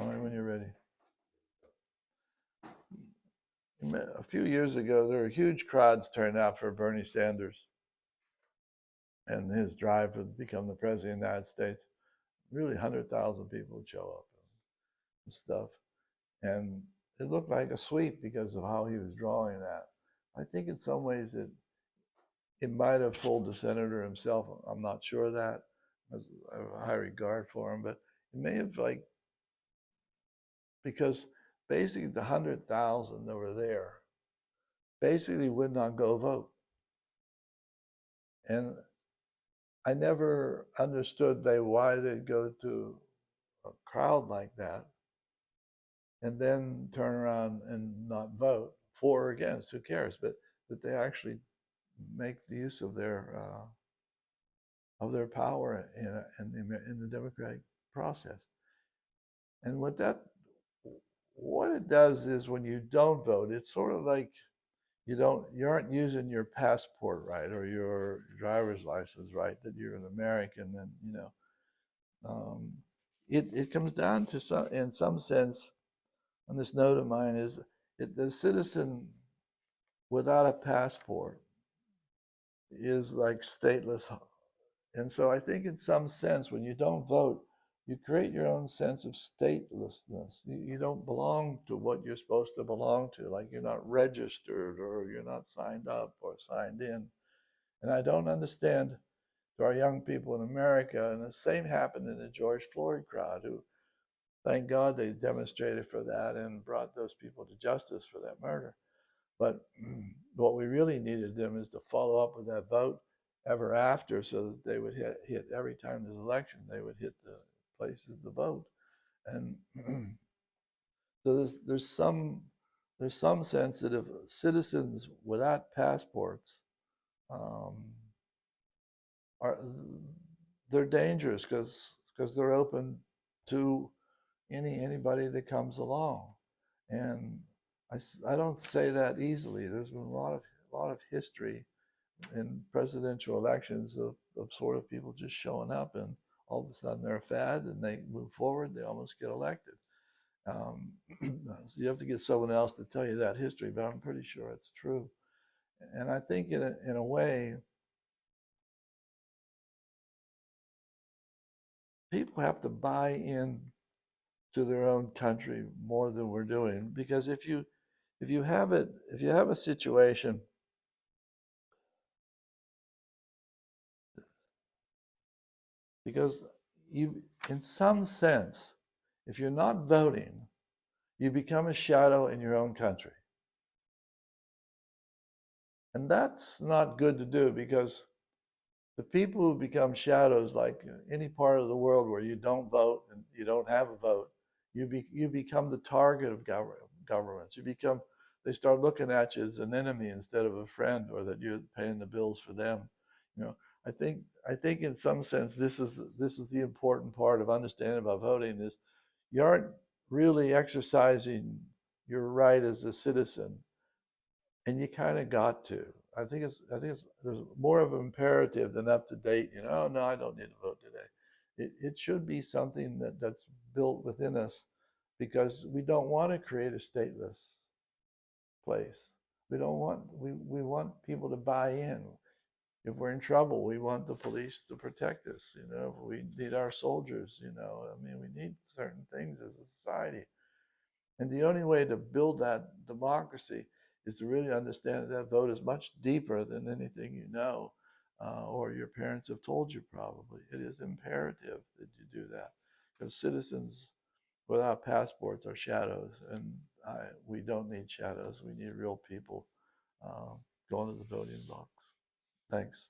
Tell me when you're ready. A few years ago, there were huge crowds turning out for Bernie Sanders and his drive to become the president of the United States. Really, 100,000 people would show up and stuff. And it looked like a sweep because of how he was drawing that. I think in some ways it might have fooled the senator himself. I'm not sure of that. I have a high regard for him, but it may have because basically the 100,000 that were there basically would not go vote. And I never understood why they'd go to a crowd like that and then turn around and not vote for or against. Who cares? But that they actually make the use of their power in the democratic process. And what it does is when you don't vote, it's sort of like you aren't using your passport right or your driver's license right, that you're an American. And it comes down to in some sense, on this note of mine, is the citizen without a passport is like stateless. And so I think in some sense, when you don't vote, you create your own sense of statelessness. You don't belong to what you're supposed to belong to, like you're not registered or you're not signed up or signed in. And I don't understand to our young people in America, and the same happened in the George Floyd crowd, who, thank God, they demonstrated for that and brought those people to justice for that murder. But what we really needed them is to follow up with that vote ever after, so that they would hit every time there's an election, they would hit the places to vote. And so there's some sense that if citizens without passports are they're dangerous because they're open to anybody that comes along. And I don't say that easily. There's been a lot of history in presidential elections of sort of people just showing up, and all of a sudden they're a fad and they move forward, they almost get elected. So you have to get someone else to tell you that history, but I'm pretty sure it's true. And I think in a way, people have to buy in to their own country more than we're doing. Because if you have a situation, because you, in some sense, if you're not voting, you become a shadow in your own country. And that's not good to do, because the people who become shadows, like any part of the world where you don't vote and you don't have a vote, you become the target of governments. They start looking at you as an enemy instead of a friend, or that you're paying the bills for them. You know, I think in some sense this is the important part of understanding about voting, is you aren't really exercising your right as a citizen, and you kind of got to. There's more of an imperative than up to date. Oh no, I don't need to vote today. It should be something that's built within us, because we don't want to create a stateless place. We want people to buy in. If we're in trouble, we want the police to protect us. We need our soldiers. I mean, we need certain things as a society. And the only way to build that democracy is to really understand that vote is much deeper than anything or your parents have told you probably. It is imperative that you do that, because citizens without passports are shadows, and we don't need shadows. We need real people going to the voting box. Thanks.